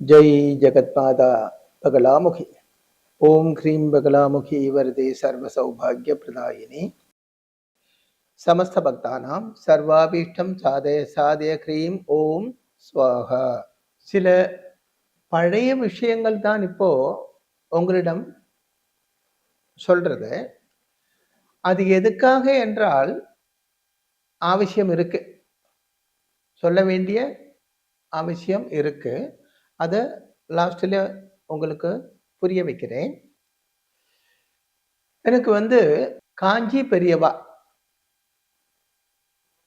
जय जगत्माता बगलामुखी। ओम ह्रीं बगलामुखी वरदे सर्व सौभाग्य प्रदायिनी समस्त भक्तानां सर्वाभीष्टं साधय साधय ह्रीं ஓம் ஸ்வாஹா. சில பழைய விஷயங்கள் தான் இப்போ உங்களிடம் சொல்றது. அது எதுக்காக என்றால் அவசியம் இருக்கு, சொல்ல வேண்டிய அவசியம் இருக்கு. அதை லாஸ்ட்ல உங்களுக்கு புரிய வைக்கிறேன். எனக்கு காஞ்சி பெரியவா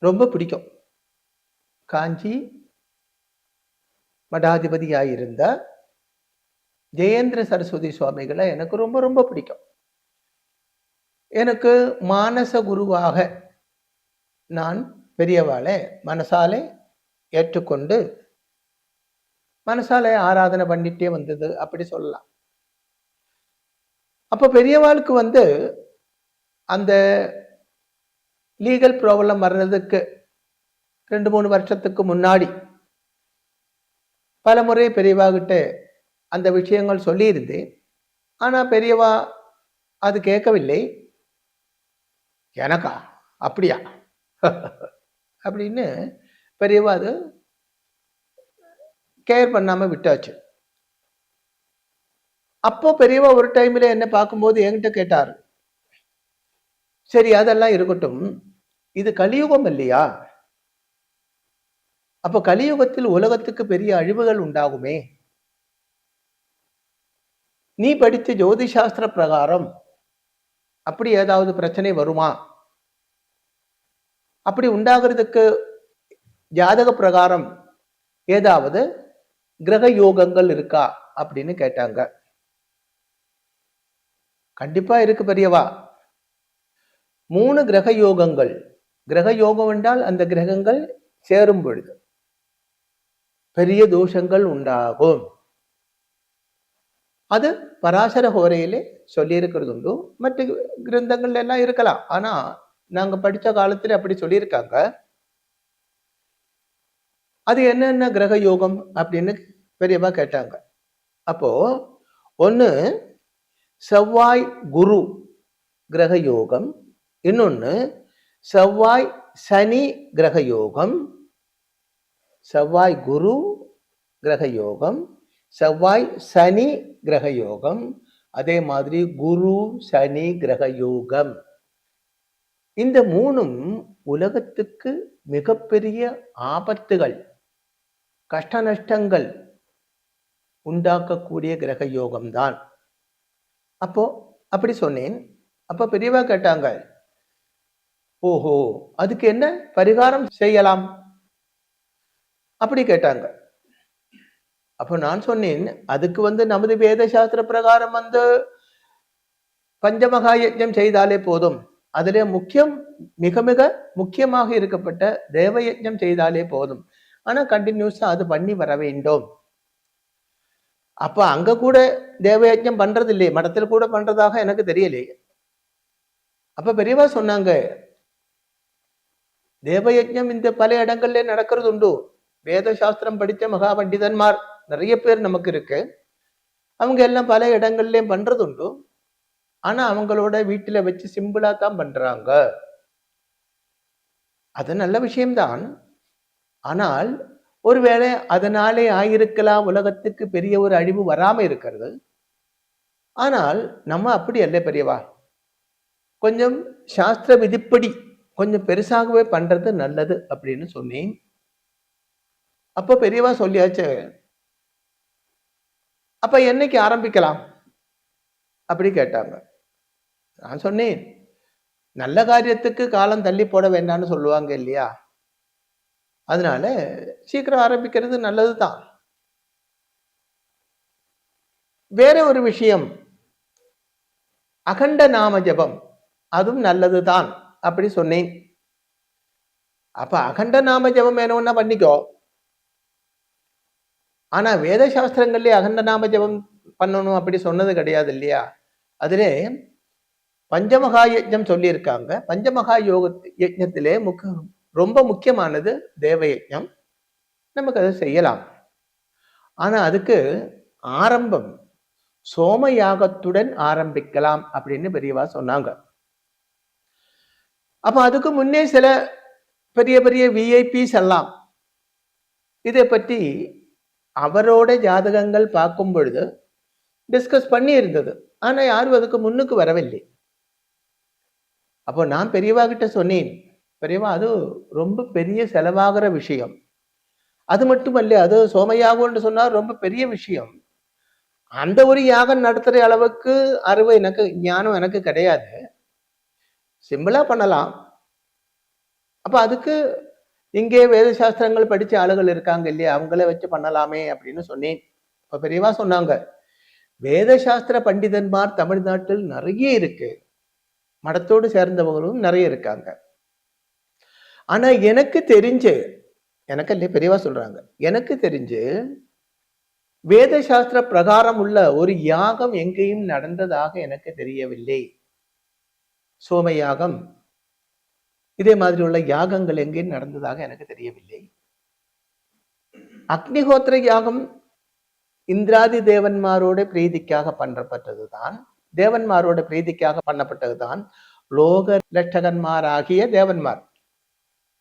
ரொம்ப பிடிக்கும். காஞ்சி மடாதிபதியாயிருந்த ஜெயேந்திர சரஸ்வதி சுவாமிகளை எனக்கு ரொம்ப ரொம்ப பிடிக்கும். எனக்கு மானச குருவாக நான் பெரியவாளை மனசாலே ஏற்றுக்கொண்டு மனசாலே ஆராதனை பண்ணிட்டே வந்தது அப்படி சொல்லலாம். அப்போ பெரியவாளுக்கு அந்த லீகல் ப்ராப்ளம் வர்றதுக்கு 2-3 வருஷத்துக்கு முன்னாடி பல முறை பெரியவாகிட்ட அந்த விஷயங்கள் சொல்லியிருந்தேன். ஆனால் பெரியவா அது கேட்கவில்லை. எனக்கா அப்படியா அப்படின்னு பெரியவா அது கேர் பண்ணாம விட்டாச்சு. அப்போ பெரியவா ஒரு டைம்ல என்ன பார்க்கும்போது என்கிட்ட கேட்டார், சரி அதெல்லாம் இருக்கட்டும், இது கலியுகம் இல்லையா? அப்போ கலியுகத்தில் உலகத்துக்கு பெரிய அழிவுகள் உண்டாகுமே, நீ படித்த ஜோதிஷாஸ்திர பிரகாரம் அப்படி ஏதாவது பிரச்சனை வருமா? அப்படி உண்டாகிறதுக்கு ஜாதக பிரகாரம் ஏதாவது கிரக யோகங்கள் இருக்கா அப்படின்னு கேட்டாங்க. கண்டிப்பா இருக்கு பெரியவா. 3 கிரக யோகங்கள். கிரக யோகம் என்றால் அந்த கிரகங்கள் சேரும் பொழுது பெரிய தோஷங்கள் உண்டாகும். அது பராசர ஹோரையிலே சொல்லியிருக்கிறது உண்டு. மற்ற கிரந்தங்கள் எல்லாம் இருக்கலாம். ஆனா நாங்க படித்த காலத்துல அப்படி சொல்லியிருக்காங்க. அது என்னென்ன கிரக யோகம் அப்படின்னு பெரியவா கேட்டாங்க. அப்போ ஒன்று செவ்வாய் குரு கிரக யோகம், இன்னொன்று செவ்வாய் சனி கிரக யோகம். செவ்வாய் குரு கிரக யோகம், செவ்வாய் சனி கிரக யோகம், அதே மாதிரி குரு சனி கிரக யோகம். இந்த 3ம் உலகத்துக்கு மிகப்பெரிய ஆபத்துகள், கஷ்ட நஷ்டங்கள் உண்டாக்கக்கூடிய கிரக யோகம்தான். அப்போ அப்படி சொன்னேன். அப்ப பெரியவா கேட்டாங்க, ஓஹோ அதுக்கு என்ன பரிகாரம் செய்யலாம் அப்படி கேட்டாங்க. அப்போ நான் சொன்னேன், அதுக்கு நமது வேத சாஸ்திர பிரகாரம் பஞ்சமகா யஜ்ஞம் செய்தாலே போதும். அதிலே மிக மிக முக்கியமாக இருக்கப்பட்ட தேவ யஜ்ஞம் செய்தாலே போதும். ஆனா கண்டினியூஸா அது பண்ணி வர வேண்டும். அப்ப அங்க கூட தேவ யஜ்ஞம் பண்றது இல்லையே, மடத்தில் கூட பண்றதாக எனக்கு தெரியலையே. அப்ப பெரியவா சொன்னாங்க, தேவ யஜ்ஞம் இந்த பல இடங்கள்ல நடக்கிறது உண்டு. வேத சாஸ்திரம் படித்த மகா பண்டிதன்மார் நிறைய பேர் நமக்கு இருக்கு. அவங்க எல்லாம் பல இடங்கள்லயும் பண்றது உண்டு. ஆனா அவங்களோட வீட்டுல வச்சு சிம்பிளா தான் பண்றாங்க. அது நல்ல விஷயம்தான். ஆனால் ஒருவேளை அதனாலே ஆயிருக்கலாம் உலகத்துக்கு பெரிய ஒரு அழிவு வராம இருக்கிறது. ஆனால் நம்ம அப்படி அல்ல பெரியவா, கொஞ்சம் சாஸ்திர விதிப்படி கொஞ்சம் பெருசாகவே பண்றது நல்லது அப்படின்னு சொன்னேன். அப்போ பெரியவா சொல்லியாச்சு, அப்ப என்னைக்கு ஆரம்பிக்கலாம் அப்படி கேட்டாங்க. நான் சொன்னேன், நல்ல காரியத்துக்கு காலம் தள்ளி போட வேண்டாம்னு சொல்லுவாங்க இல்லையா, அதனால சீக்கிரம் ஆரம்பிக்கிறது நல்லதுதான். வேற ஒரு விஷயம், அகண்ட நாம ஜபம் அதுவும் நல்லதுதான் அப்படி சொன்னேன். அப்ப அகண்ட நாம ஜபம் வேணும்னா பண்ணிக்கோ. ஆனா வேத சாஸ்திரங்கள்லயே அகண்ட நாம ஜபம் பண்ணணும் அப்படி சொன்னது கிடையாது இல்லையா. அதிலே பஞ்சமகா யஜ்ஞம் சொல்லியிருக்காங்க. பஞ்சமகா யஜ்ஞத்திலே ரொம்ப முக்கியமானது தேவ யஜ்ஞம். நமக்கு அதை செய்யலாம். ஆனா அதுக்கு ஆரம்பம் சோம யாகத்துடன் ஆரம்பிக்கலாம் அப்படின்னு பெரியவா சொன்னாங்க. அப்ப அதுக்கு முன்னே சில பெரிய பெரிய விஐபிஸ் எல்லாம் இதை பற்றி அவரோட ஜாதகங்கள் பார்க்கும் பொழுது டிஸ்கஸ் பண்ணி இருந்தது. ஆனா யாரும் அதுக்கு முன்னுக்கு வரவில்லை. அப்போ நான் பெரியவா கிட்ட சொன்னேன், பெரியவா அது ரொம்ப பெரிய செலவாகிற விஷயம். அது மட்டுமல்ல, அது சோமயாகம்னு சொன்னா ரொம்ப பெரிய விஷயம். அந்த ஒரு யாகம் நடத்துற அளவுக்கு அறிவு எனக்கு ஞானம் எனக்கு கிடையாது. சிம்பிளா பண்ணலாம். அப்ப அதுக்கு இங்கே வேத சாஸ்திரங்கள் படிச்ச ஆளுகள் இருக்காங்க இல்லையா, அவங்கள வச்சு பண்ணலாமே அப்படின்னு சொன்னேன். இப்ப பெரியவா சொன்னாங்க, வேத சாஸ்திர பண்டிதன்மார் தமிழ்நாட்டில் நிறைய இருக்கு. மடத்தோடு சேர்ந்தவங்களும் நிறைய இருக்காங்க. ஆனா எனக்கு தெரிஞ்சு, எனக்கு இல்லையே பெரியவா சொல்றாங்க, எனக்கு தெரிஞ்சு வேத சாஸ்திர பிரகாரம் உள்ள ஒரு யாகம் எங்கேயும் நடந்ததாக எனக்கு தெரியவில்லை. சோம யாகம் இதே மாதிரி உள்ள யாகங்கள் எங்கேயும் நடந்ததாக எனக்கு தெரியவில்லை. அக்னிஹோத்திர யாகம் இந்திராதி தேவன்மாரோட பிரீதிக்காக பண்ணப்பட்டதுதான். தேவன்மாரோட பிரீதிக்காக பண்ணப்பட்டதுதான். லோக லட்சகன்மாராகிய தேவன்மார்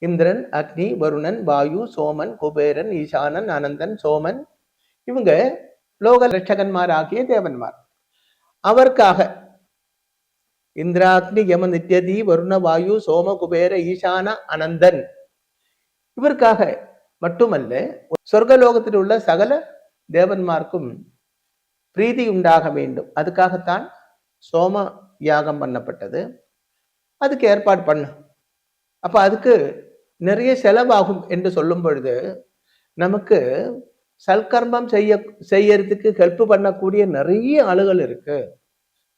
இந்திரன், அக்னி, வருணன், வாயு, சோமன், குபேரன், ஈசானன், அனந்தன், சோமன், இவங்க லோக ரட்சகன்மாராகிய தேவன்மார். அவருக்காக இந்திராக்னி யம நித்யதி வருண வாயு சோம குபேர ஈசான அனந்தன் இவருக்காக மட்டுமல்ல, சொர்க்கலோகத்தில் உள்ள சகல தேவன்மார்க்கும் பிரீதி உண்டாக வேண்டும். அதுக்காகத்தான் சோம யாகம் பண்ணப்பட்டது. அதுக்கு ஏற்பாடு பண்ணு. அப்ப அதுக்கு நிறைய செலவாகும் என்று சொல்லும் பொழுது நமக்கு சல்கர்மம் செய்யறதுக்கு ஹெல்ப் பண்ணக்கூடிய நிறைய ஆளுகள் இருக்கு.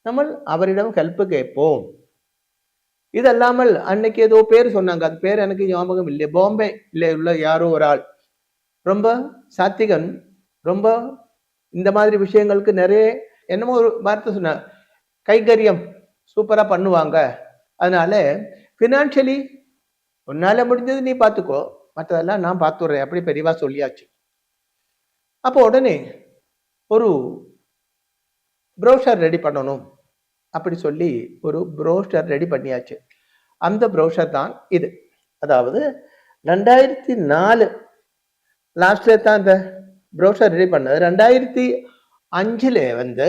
நம்ம அவரிடம் ஹெல்ப் கேட்போம். இது அல்லாமல் அன்னைக்கு ஏதோ பேர் சொன்னாங்க, அது பேர் எனக்கு ஞாபகம் இல்லை. பாம்பே இல்லை உள்ள யாரோ ஒரு ஆள் ரொம்ப சாத்திகன், ரொம்ப இந்த மாதிரி விஷயங்களுக்கு நிறைய என்னமோ ஒரு வார்த்தை சொன்னாங்க, கைகரியம் சூப்பரா பண்ணுவாங்க. அதனால பினான்சியலி உன்னால முடிஞ்சது நீ பார்த்துக்கோ, மற்றதெல்லாம் நான் பார்த்துடுறேன் அப்படி பெரியவா சொல்லியாச்சு. அப்போ உடனே ஒரு ப்ரோஷர் ரெடி பண்ணணும் அப்படி சொல்லி ஒரு ப்ரோஷர் ரெடி பண்ணியாச்சு. அந்த ப்ரோஷர் தான் இது. அதாவது 2004 லாஸ்ட்ல தான் இந்த ப்ரோஷர் ரெடி பண்ணது. 2005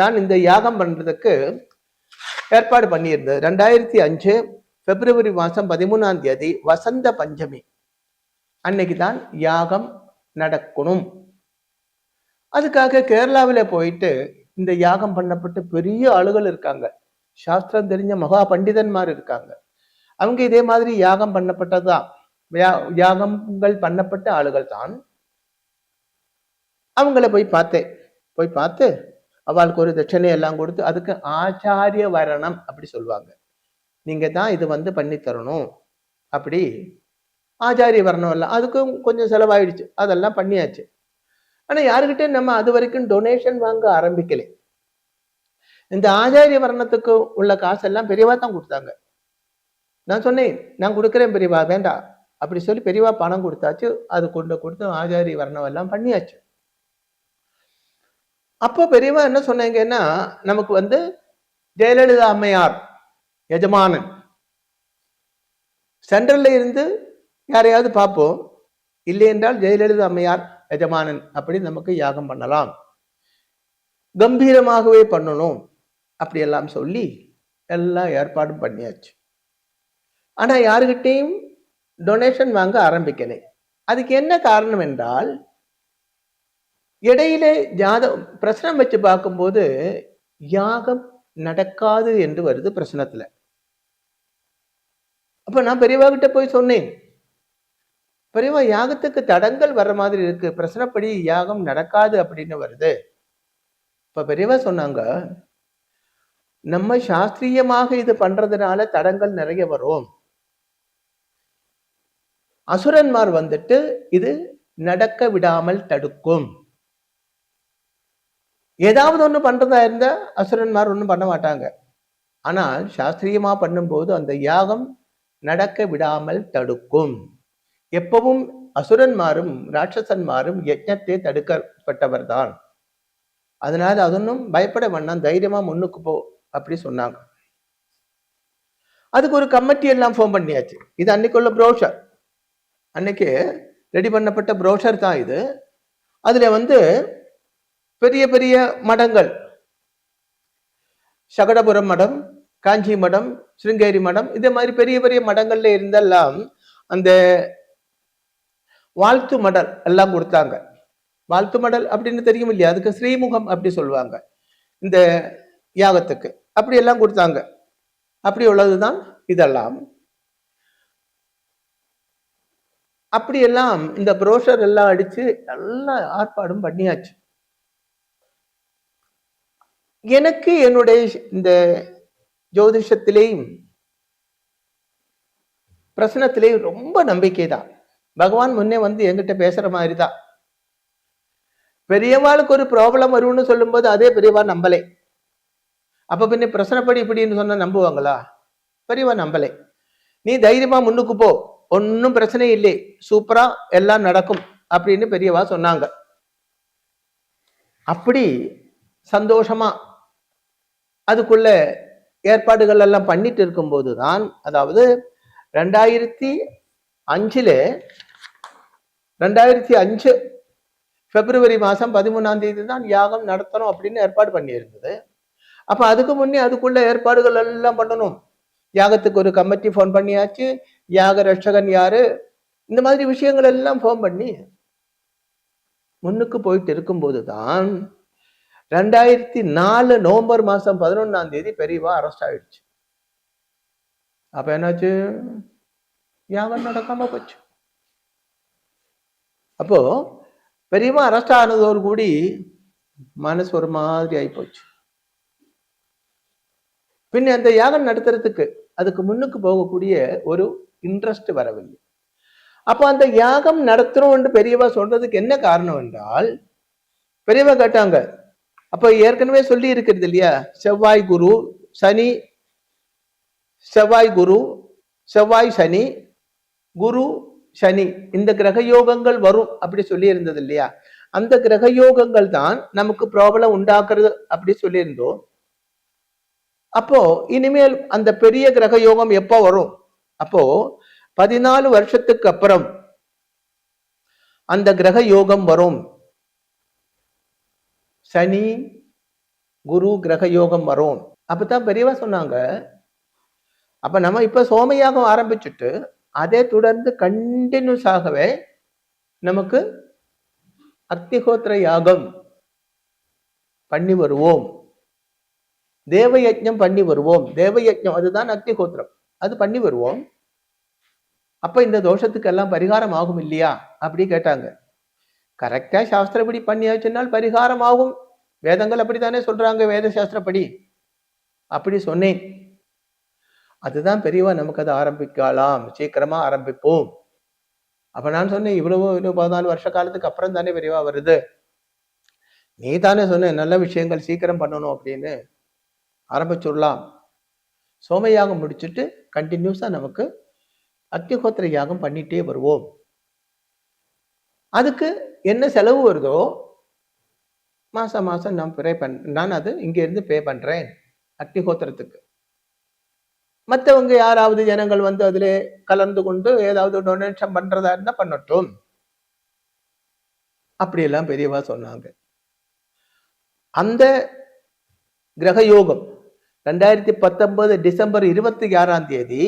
தான் இந்த யாகம் பண்றதுக்கு ஏற்பாடு பண்ணியிருந்தது. 2005 பிப்ரவரி மாசம் 13 வசந்த பஞ்சமி அன்னைக்கு தான் யாகம் நடக்கணும். அதுக்காக கேரளாவில் போயிட்டு இந்த யாகம் பண்ணப்பட்ட பெரிய ஆளுகள் இருக்காங்க, சாஸ்திரம் தெரிஞ்ச மகா பண்டிதன்மார் இருக்காங்க. அவங்க இதே மாதிரி யாகம் பண்ணப்பட்டதுதான், யாகங்கள் பண்ணப்பட்ட ஆளுகள் தான். அவங்கள போய் பார்த்து அவளுக்கு ஒரு தட்சணை எல்லாம் கொடுத்து, அதுக்கு ஆச்சாரிய வரணம் அப்படி சொல்லுவாங்க. நீங்க தான் இது பண்ணி தரணும் அப்படி. ஆச்சாரிய வரணம் எல்லாம் அதுக்கும் கொஞ்சம் செலவாயிடுச்சு, அதெல்லாம் பண்ணியாச்சு. ஆனா யாருக்கிட்டே நம்ம அது வரைக்கும் டொனேஷன் வாங்க ஆரம்பிக்கல. இந்த ஆச்சாரிய வர்ணத்துக்கு உள்ள காசெல்லாம் பெரியவா தான் கொடுத்தாங்க. நான் சொன்னேன், நான் கொடுக்குறேன் பெரியவா, வேண்டாம் அப்படி சொல்லி பெரியவா பணம் கொடுத்தாச்சு. அது கொடுத்து ஆச்சாரிய வர்ணம் எல்லாம் பண்ணியாச்சு. அப்போ பெரியவா என்ன சொன்னாங்கன்னா, நமக்கு ஜெயலலிதா அம்மையார் எஜமானன், சென்ட்ரல்ல இருந்து யாரையாவது பார்ப்போம், இல்லை என்றால் ஜெயலலிதா அம்மையார் எஜமானன் அப்படி நமக்கு யாகம் பண்ணலாம், கம்பீரமாகவே பண்ணணும் அப்படி எல்லாம் சொல்லி எல்லாம் ஏற்பாடும் பண்ணியாச்சு. ஆனா யாருக்கிட்டையும் டொனேஷன் வாங்க ஆரம்பிக்கலை. அதுக்கு என்ன காரணம் என்றால், இடையிலே பிரச்சனை வச்சு பார்க்கும்போது யாகம் நடக்காது என்று வருது பிரச்சனத்துல. அப்ப நான் பெரியவா கிட்ட போய் சொன்னேன், பெரியவா யாகத்துக்கு தடங்கள் வர்ற மாதிரி இருக்கு, பிரச்சனைப்படி யாகம் நடக்காது அப்படின்னு வருது. இப்ப பெரியவா சொன்னாங்க, நம்ம சாஸ்திரியமாக இது பண்றதுனால தடங்கள் நிறைய வரும். அசுரன்மார் இது நடக்க விடாமல் தடுக்கும். ஏதாவது ஒண்ணு பண்றதா இருந்தா அசுரன்மார் ஒண்ணும் பண்ண மாட்டாங்க. ஆனால் சாஸ்திரியமா பண்ணும்போது அந்த யாகம் நடக்க விடாமல் தடுக்கும். எப்பவும் அசுரன்மாரும் ராட்சசன்மாரும் யஜ்ஞத்தை தடுக்கப்பட்டவர் தான். அதனால அதொன்னும் பயப்பட வேண்டாம், தைரியமா முன்னுக்கு போ அப்படி சொன்னாங்க. அதுக்கு ஒரு கமிட்டி எல்லாம் ஃபார்ம் பண்ணியாச்சு. இது அன்னைக்குள்ள ப்ரோஷர், அன்னைக்கு ரெடி பண்ணப்பட்ட ப்ரோஷர் தான் இது. அதுல பெரிய பெரிய மடங்கள், சகடபுரம் மடம், காஞ்சி மடம், சிருங்கேரி மடம், இதே மாதிரி பெரிய பெரிய மடங்கள்ல இருந்தெல்லாம் அந்த வாழ்த்து மடல் எல்லாம் கொடுத்தாங்க. வாழ்த்து மடல் அப்படின்னு தெரியும் இல்லையா, அதுக்கு ஸ்ரீமுகம் அப்படி சொல்லுவாங்க இந்த யாகத்துக்கு. அப்படி எல்லாம் கொடுத்தாங்க. அப்படி உள்ளதுதான் இதெல்லாம். அப்படியெல்லாம் இந்த புரோஷர் எல்லாம் அடிச்சு எல்லா ஏற்பாடும் பண்ணியாச்சு. எனக்கு என்னுடைய இந்த ஜோதிஷத்திலேயும் பிரசனத்திலேயும் ரொம்ப நம்பிக்கை தான். பகவான் முன்னே என்கிட்ட பேசுற மாதிரி தான். பெரியவாளுக்கு ஒரு ப்ராப்ளம் வரும்னு சொல்லும்போது அதே பெரியவா நம்பலை. அப்ப பின்ன பிரசனப்படி இப்படின்னு சொன்னா நம்புவாங்களா? பெரியவா நம்பலை. நீ தைரியமா முன்னுக்கு போ, ஒன்னும் பிரச்சனை இல்லை, சூப்பரா எல்லாம் நடக்கும் அப்படின்னு பெரியவா சொன்னாங்க. அப்படி சந்தோஷமா அதுக்குள்ள ஏற்பாடுகள் எல்லாம் பண்ணிட்டு இருக்கும் போதுதான், அதாவது 2005 பிப்ரவரி மாசம் 13ஆம் தேதி தான் யாகம் நடத்தணும் அப்படின்னு ஏற்பாடு பண்ணி இருந்தது. அப்ப அதுக்கு முன்னே அதுக்குள்ள ஏற்பாடுகள் எல்லாம் பண்ணணும். யாகத்துக்கு ஒரு கமிட்டி ஃபார்ம் பண்ணியாச்சு, யாக ரட்சகன் யாரு, இந்த மாதிரி விஷயங்கள் எல்லாம் ஃபார்ம் பண்ணி முன்னுக்கு போயிட்டு இருக்கும்போதுதான் 2004 நவம்பர் மாசம் 11ஆம் தேதி பெரியவா அரெஸ்ட் ஆயிடுச்சு. அப்ப என்னாச்சு, யாகம் நடக்காம போச்சு. அப்போ பெரியவா அரெஸ்ட் ஆனதோடு கூடி மனசு ஒரு மாதிரி ஆயிப்போச்சு. பின்ன அந்த யாகம் நடத்துறதுக்கு அதுக்கு முன்னுக்கு போகக்கூடிய ஒரு இன்ட்ரெஸ்ட் வரவில்லை. அப்போ அந்த யாகம் நடத்துறோம் பெரியவா சொல்றதுக்கு என்ன காரணம் என்றால், பெரியவா கேட்டாங்க, அப்ப ஏற்கனவே சொல்லி இருக்கிறது இல்லையா, செவ்வாய் குரு சனி, செவ்வாய் குரு, செவ்வாய் சனி, குரு சனி, இந்த கிரக யோகங்கள் வரும் அப்படி சொல்லி இருந்தது இல்லையா. அந்த கிரக யோகங்கள் தான் நமக்கு ப்ராப்ளம் உண்டாக்குறது அப்படி சொல்லியிருந்தோம். அப்போ இனிமேல் அந்த பெரிய கிரக யோகம் எப்போ வரும்? அப்போ 14 வருஷத்துக்கு அப்புறம் அந்த கிரக யோகம் வரும். சனி குரு கிரக யோகம் வரும். அப்பதான் பெரியவா சொன்னாங்க, அப்ப நம்ம இப்ப சோமயாகம் ஆரம்பிச்சுட்டு அதே தொடர்ந்து கண்டினியூஸாகவே நமக்கு அக்னிஹோத்திர யாகம் பண்ணி வருவோம், தேவ யஜ்ஞம் பண்ணி வருவோம். தேவ யஜ்ஞம் அதுதான் அக்னிஹோத்திரம், அது பண்ணி வருவோம். அப்ப இந்த தோஷத்துக்கு எல்லாம் பரிகாரம் ஆகும் இல்லையா அப்படி கேட்டாங்க. கரெக்டா சாஸ்திரப்படி பண்ணியாச்சுனால் பரிகாரம் ஆகும். வேதங்கள் அப்படித்தானே சொல்றாங்க, வேத சாஸ்திரப்படி. அப்படி சொன்னேன். அதுதான் பெரியவா நமக்கு அதை ஆரம்பிக்கலாம், சீக்கிரமா ஆரம்பிப்போம். அப்ப நான் சொன்னேன், இவ்வளவு 14 வருஷ காலத்துக்கு அப்புறம் தானே பெரியவா வருது, நீ தானே சொன்ன நல்ல விஷயங்கள் சீக்கிரம் பண்ணணும் அப்படின்னு, ஆரம்பிச்சுடலாம். சோமயாகம் முடிச்சுட்டு கண்டினியூஸா நமக்கு அக்னிஹோத்திர யாகம் பண்ணிட்டே வருவோம். அதுக்கு என்ன செலவு வருதோ மாசம் மாசம் நான் அது இங்க இருந்து பே பண்றேன் அக்னிஹோத்திரத்துக்கு. மற்றவங்க யாராவது ஜனங்கள் அதுல கலந்து கொண்டு ஏதாவது டொனேஷன் பண்றதா இருந்தா பண்ணட்டும் அப்படியெல்லாம் பெரியவா சொன்னாங்க. அந்த கிரக யோகம் 2019 டிசம்பர் 26ஆம் தேதி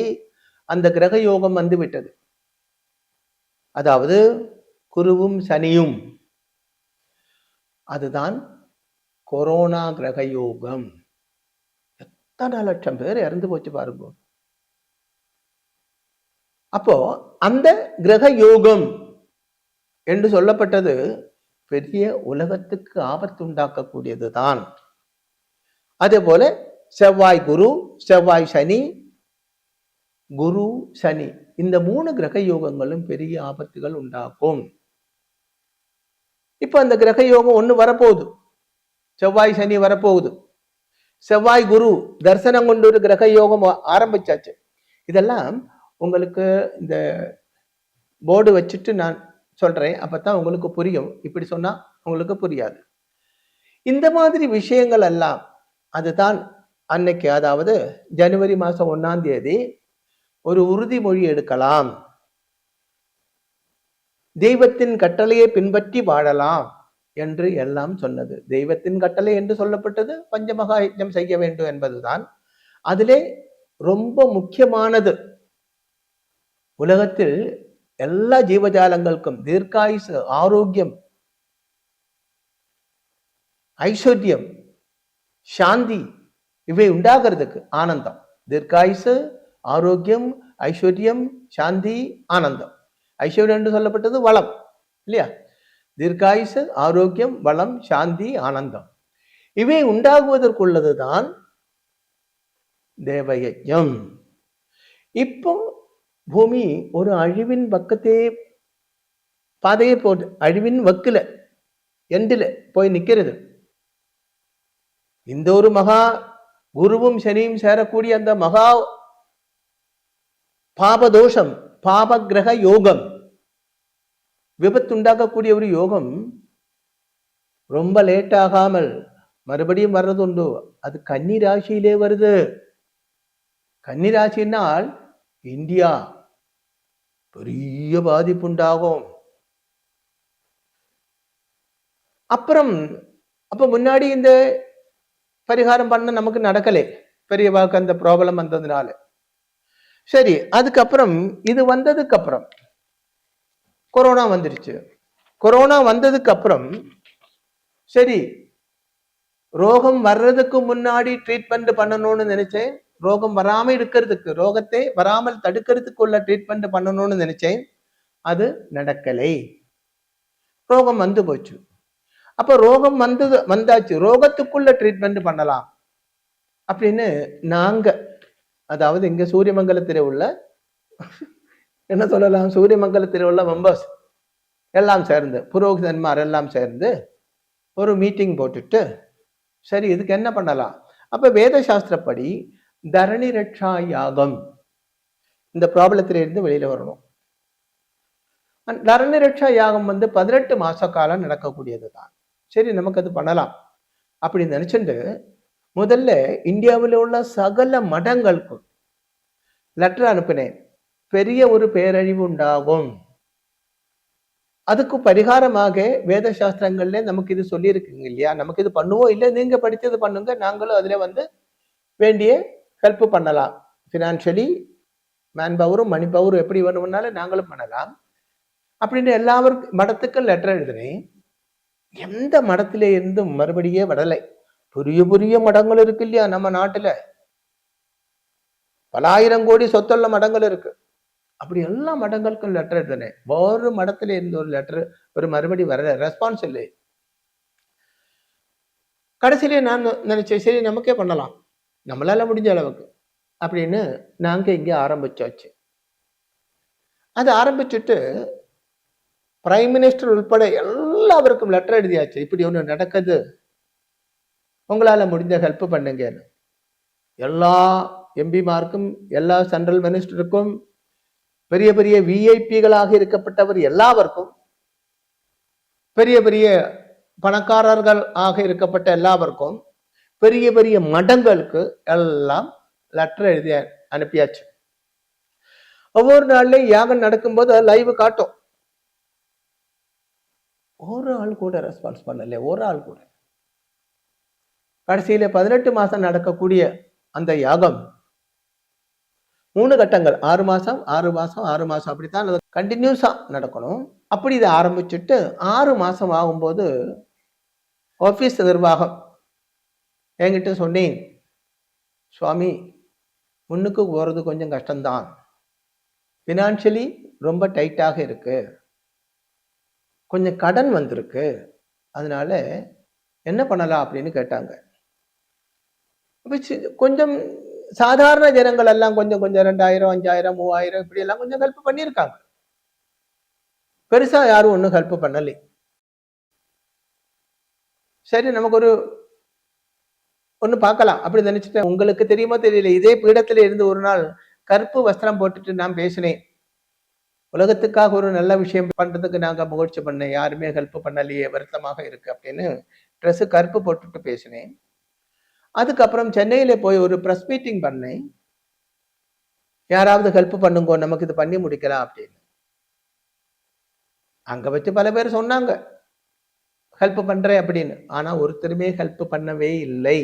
அந்த கிரக யோகம் விட்டது. அதாவது குருவும் சனியும், அதுதான் கொரோனா கிரக யோகம். எத்தனை லட்சம் பேர் இறந்து போச்சு பாருங்க. அப்போ அந்த கிரக யோகம் என்று சொல்லப்பட்டது பெரிய உலகத்துக்கு ஆபத்து உண்டாக்கக்கூடியதுதான். அதே போல செவ்வாய் குரு, செவ்வாய் சனி, குரு சனி, இந்த 3 கிரக யோகங்களும் பெரிய ஆபத்துகள் உண்டாக்கும். இப்ப அந்த கிரக யோகம் ஒண்ணு வரப்போகுது, செவ்வாய் சனி வரப்போகுது. செவ்வாய் குரு தரிசனம் கொண்டு ஒரு கிரக யோகம் ஆரம்பிச்சாச்சு. இதெல்லாம் உங்களுக்கு இந்த போர்டு வச்சுட்டு நான் சொல்றேன், அப்பதான் உங்களுக்கு புரியும். இப்படி சொன்னா உங்களுக்கு புரியாது. இந்த மாதிரி விஷயங்கள் எல்லாம் அதுதான் அன்னைக்கு, அதாவது ஜனவரி மாசம் 1ஆம் தேதி ஒரு உறுதிமொழி எடுக்கலாம். தெய்வத்தின் கட்டளையை பின்பற்றி வாழலாம் என்று எல்லாம் சொன்னது. தெய்வத்தின் கட்டளை என்று சொல்லப்பட்டது பஞ்சமகா யஜ்ஞம் செய்ய வேண்டும் என்பதுதான். அதிலே ரொம்ப முக்கியமானது, உலகத்தில் எல்லா ஜீவஜாலங்களுக்கும் தீர்க்காயுசு, ஆரோக்கியம், ஐஸ்வர்யம், சாந்தி இவை உண்டாகிறதுக்கு ஆனந்தம். தீர்க்காயுசு, ஆரோக்கியம், ஐஸ்வர்யம், சாந்தி, ஆனந்தம். ஐஸ்வர்யம் என்று சொல்லப்பட்டது வளம் இல்லையா? தீர்க்காயுசு, ஆரோக்கியம், வளம், சாந்தி, ஆனந்தம் இவை உண்டாகுவதற்குள்ளதுதான் தேவயஜம். இப்போ பூமி ஒரு அழிவின் பக்கத்தே பாதையை போட்டு அழிவின் வக்கில எண்டில போய் நிற்கிறது. இந்த ஒரு மகா குருவும் சனியும் சேரக்கூடிய அந்த மகா பாபதோஷம், பாப கிரக யோகம், விபத்துண்டாக்கக்கூடிய ஒரு யோகம் ரொம்ப லேட் ஆகாமல் மறுபடியும் வர்றது உண்டு. அது கன்னி ராசியிலே வருது. கன்னி ராசினால் இந்தியா பெரிய பாதிப்பு உண்டாகும். அப்புறம் அப்ப முன்னாடி இந்த பரிகாரம் பண்ண நமக்கு நடக்கலை, பெரியவாக்கு அந்த ப்ராப்ளம் வந்ததுனால. சரி, அதுக்கப்புறம் இது வந்ததுக்கு அப்புறம் கொரோனா வந்துருச்சு. கொரோனா வந்ததுக்கு அப்புறம் சரி, ரோகம் வர்றதுக்கு முன்னாடி ட்ரீட்மெண்ட் பண்ணணும்னு நினைச்சேன். ரோகம் வராம இருக்கிறதுக்கு, ரோகத்தை வராமல் தடுக்கிறதுக்கு உள்ள ட்ரீட்மெண்ட் பண்ணணும்னு நினைச்சேன். அது நடக்கலை. ரோகம் வந்து போச்சு. அப்ப ரோகம் வந்தாச்சு, ரோகத்துக்குள்ள ட்ரீட்மெண்ட் பண்ணலாம் அப்படின்னு நாங்க, அதாவது இங்க சூரியமங்கலத்தில் உள்ள என்ன சொல்லலாம், சூரியமங்கலத்தில் உள்ள மெம்பர்ஸ் எல்லாம் சேர்ந்து, புரோகிதன்மார் எல்லாம் சேர்ந்து ஒரு மீட்டிங் போட்டுட்டு சரி இதுக்கு என்ன பண்ணலாம். அப்ப வேத சாஸ்திரப்படி தரணி ரட்சா யாகம், இந்த ப்ராப்ளத்திலிருந்து வெளியில வரணும். தரணி ரட்சா யாகம் 18 மாச காலம் நடக்கக்கூடியது தான். சரி, நமக்கு அது பண்ணலாம் அப்படின்னு நினைச்சுட்டு முதல்ல இந்தியாவில் உள்ள சகல மடங்களுக்கும் லெட்டர் அனுப்பினேன். பெரிய ஒரு பேரழிவு உண்டாகும், அதுக்கு பரிகாரமாக வேத சாஸ்திரங்கள்ல நமக்கு இது சொல்லி இருக்குங்க இல்லையா, நமக்கு இது பண்ணுவோம், இல்லை நீங்க படித்தது பண்ணுங்க, நாங்களும் அதுல வேண்டிய ஹெல்ப் பண்ணலாம். பினான்சியலி, மேன் பவரும் மணி பவரும் எப்படி வேணும்னாலும் நாங்களும் பண்ணலாம் அப்படின்னு எல்லாருக்கும் மடத்துக்கும் லெட்டர் எழுதினேன். எந்த மடத்திலே இருந்து மறுபடியே வரலை. பெரிய பெரிய மடங்கள் இருக்கு இல்லையா நம்ம நாட்டுல, பல ஆயிரம் கோடி சொத்துள்ள மடங்கள் இருக்கு. அப்படி எல்லா மடங்களுக்கும் லெட்டர் எழுதினேன். ஒரு மடத்துல இருந்து ஒரு லெட்டர் ஒரு மறுபடி வர ரெஸ்பான்ஸ் இல்லை. கடைசியிலே நான் நினைச்சேன் சரி நமக்கே பண்ணலாம், நம்மளால முடிஞ்ச அளவுக்கு அப்படின்னு நாங்க இங்க ஆரம்பிச்சாச்சு. அது ஆரம்பிச்சுட்டு பிரைம் மினிஸ்டர் உட்பட எல்லாருக்கும் லெட்டர் எழுதியாச்சு, இப்படி ஒண்ணு நடக்குது, உங்களால முடிஞ்ச ஹெல்ப் பண்ணுங்க. எல்லா எம்பிமாருக்கும், எல்லா சென்ட்ரல் மினிஸ்டருக்கும், பெரிய பெரிய விஐபிகளாக இருக்கப்பட்டவர் எல்லாருக்கும், பெரிய பெரிய பணக்காரர்கள் ஆக இருக்கப்பட்ட எல்லாருக்கும், பெரிய பெரிய மடங்களுக்கு எல்லாம் லெட்டர் எழுதி அனுப்பியாச்சு. ஒவ்வொரு நாள்லயும் யாகம் நடக்கும்போது லைவ் காட்டும். ஒரு ஆள் கூட ரெஸ்பான்ஸ் பண்ணல, ஒரு ஆள் கூட. கடைசியில 18 மாசம் நடக்கக்கூடிய அந்த யாகம் 3 கட்டங்கள், 6 மாசம் 6 மாசம் 6 மாசம் அப்படித்தான் கண்டினியூஸா நடக்கணும். அப்படி இதை ஆரம்பிச்சுட்டு 6 மாசம் ஆகும்போது ஆபீஸ் நிர்வாகம் என்கிட்ட சொன்னேன், சுவாமி முன்னுக்கு போறது கொஞ்சம் கஷ்டம்தான், பினான்சியலி ரொம்ப டைட்டாக இருக்கு, கொஞ்சம் கடன் வந்திருக்கு, அதனால என்ன பண்ணலாம் அப்படின்னு கேட்டாங்க. கொஞ்சம் சாதாரண ஜனங்கள் எல்லாம் கொஞ்சம் 2000 5000 3000 இப்படி எல்லாம் கொஞ்சம் ஹெல்ப் பண்ணியிருக்காங்க. பெருசா யாரும் ஒன்றும் ஹெல்ப் பண்ணலை. சரி நமக்கு ஒண்ணு பார்க்கலாம் அப்படி நினைச்சிட்டேன். உங்களுக்கு தெரியுமோ தெரியல, இதே பீடத்துல இருந்து ஒரு நாள் கருப்பு வஸ்திரம் போட்டுட்டு நான் பேசினேன். உலகத்துக்காக ஒரு நல்ல விஷயம் பண்றதுக்கு நாங்க முயற்சி பண்ணேன், யாருமே ஹெல்ப் பண்ணலையே, வருத்தமாக இருக்கு அப்படின்னு ட்ரெஸ் கருப்பு போட்டுட்டு பேசினேன். அதுக்கப்புறம் சென்னையில போய் ஒரு பிரஸ் மீட்டிங் பண்ணேன். யாராவது ஹெல்ப் பண்ணுங்க, நமக்கு இது பண்ணி முடிக்கலாம் அப்படின்னு. அங்க வச்சு பல பேர் சொன்னாங்க ஹெல்ப் பண்றேன் அப்படின்னு. ஆனா ஒருத்தருமே ஹெல்ப் பண்ணவே இல்லை.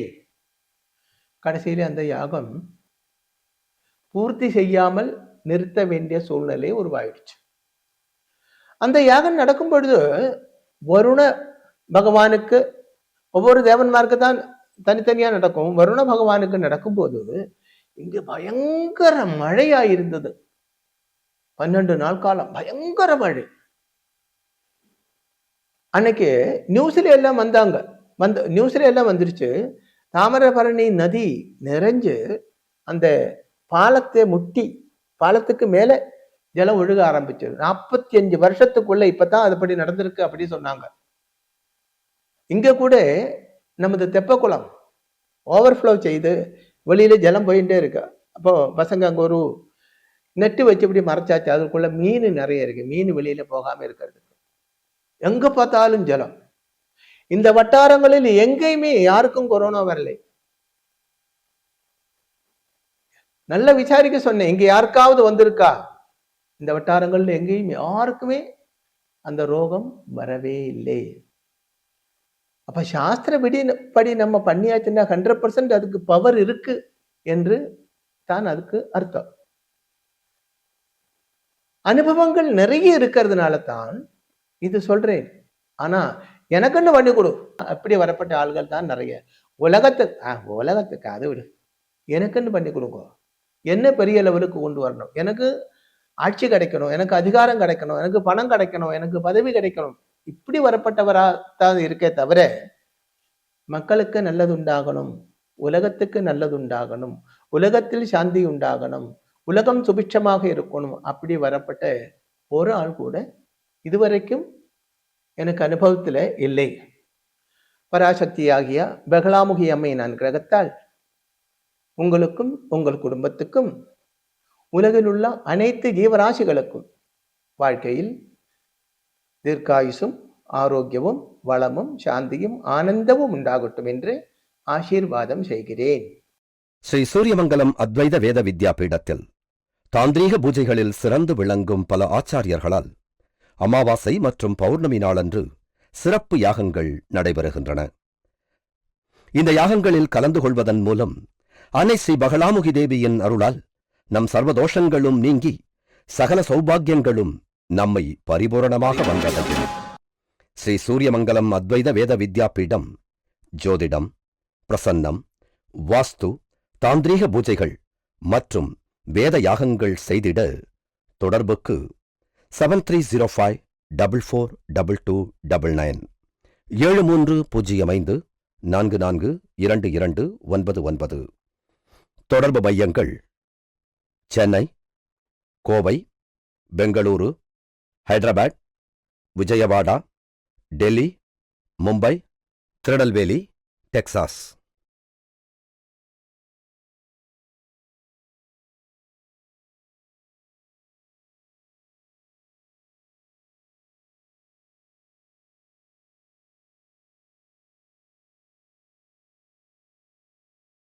கடைசியில அந்த யாகம் பூர்த்தி செய்யாமல் நிறுத்த வேண்டிய சூழ்நிலை உருவாயிடுச்சு. அந்த யாகம் நடக்கும் பொழுது வருண பகவானுக்கு, ஒவ்வொரு தேவன்மாருக்கு தான் தனித்தனியா நடக்கும். வருண பகவானுக்கு நடக்கும்போது இங்கு பயங்கர மழையா இருந்தது. 12 நாள் காலம் பயங்கர மழை. அன்னைக்கு நியூஸ்ல எல்லாம் வந்தாங்க. நியூஸ்ல எல்லாம் வந்துருச்சு. தாமிரபரணி நதி நிறைஞ்சு அந்த பாலத்தை முட்டி, பாலத்துக்கு மேல ஜலம் ஒழுக ஆரம்பிச்சது. 45 வருஷத்துக்குள்ள இப்பதான் அதுபடி நடந்திருக்கு அப்படி சொன்னாங்க. இங்க கூட நமது தெப்பக்குளம் ஓவர்ஃப்ளோ செய்து வெளியில ஜலம் போயிட்டே இருக்கு. அப்போ பசங்க அங்க ஒரு நெட்டு வச்சு இப்படி மறைச்சாச்சு. அதுக்குள்ள மீன் நிறைய இருக்கு. மீன் வெளியில போகாம இருக்கிறதுக்கு. எங்க பார்த்தாலும் ஜலம். இந்த வட்டாரங்களில் எங்கேயுமே யாருக்கும் கொரோனா வரலை. நல்ல விசாரிக்க சொன்னேன், இங்க யாருக்காவது வந்திருக்கா? இந்த வட்டாரங்கள்ல எங்கேயும் யாருக்குமே அந்த ரோகம் வரவே இல்லை. அப்ப சாஸ்திர படி நம்ம பண்ணியாச்சுன்னா 100% அதுக்கு பவர் இருக்கு என்று தான் அதுக்கு அர்த்தம். அனுபவங்கள் நிறைய இருக்கிறதுனால தான் இது சொல்றேன். ஆனா எனக்குன்னு பண்ணி கொடு அப்படி வரப்பட்ட ஆள்கள் தான் நிறைய. உலகத்துக்கு அது விடு, எனக்குன்னு பண்ணி கொடுங்க. என்ன பெரிய லெவலுக்கு கொண்டு வரணும், எனக்கு ஆட்சி கிடைக்கணும், எனக்கு அதிகாரம் கிடைக்கணும், எனக்கு பணம் கிடைக்கணும், எனக்கு பதவி கிடைக்கணும், இப்படி வரப்பட்டவரா தான் இருக்கே தவிர மக்களுக்கு நல்லது உண்டாகணும், உலகத்துக்கு நல்லது உண்டாகணும், உலகத்தில் சாந்தி உண்டாகணும், உலகம் சுபிட்சமாக இருக்கணும், அப்படி வரப்பட்ட ஒரு ஆள் கூட இதுவரைக்கும் எனக்கு அனுபவத்துல இல்லை. பராசக்தியாகிய பகலாமுகி அம்மை நான் கிரகத்தால் உங்களுக்கும் உங்கள் குடும்பத்துக்கும் உலகில் உள்ள அனைத்து ஜீவராசிகளுக்கும் வாழ்க்கையில் தீர்க்காயுசும் ஆரோக்கியமும் வளமும் சாந்தியும் ஆனந்தமும் உண்டாகட்டும் என்று ஆசீர்வாதம் செய்கிறேன். ஸ்ரீ சூரியமங்கலம் அத்வைத வேத வித்யா பீடத்தில் தாந்திரீக பூஜைகளில் சிறந்து விளங்கும் பல ஆச்சாரியர்களால் அமாவாசை மற்றும் பௌர்ணமி நாளன்று சிறப்பு யாகங்கள் நடைபெறுகின்றன. இந்த யாகங்களில் கலந்து கொள்வதன் மூலம் அன்னை ஸ்ரீ பகலாமுகி தேவியின் அருளால் நம் சர்வதோஷங்களும் நீங்கி சகல சௌபாகியங்களும் நம்மை பரிபூரணமாக வந்தடையும். ஸ்ரீ சூரியமங்கலம் அத்வைத வேத வித்யா பீடம் ஜோதிடம், பிரசன்னம், வாஸ்து, தாந்திரீக பூஜைகள் மற்றும் வேத யாகங்கள் செய்திட தொடர்புக்கு 7305442299 7305442299. தொடர்பு மையங்கள் சென்னை, கோவை, பெங்களூரு, ஹைதராபாத், விஜயவாடா, டெல்லி, மும்பை, திருநெல்வேலி, டெக்சாஸ்.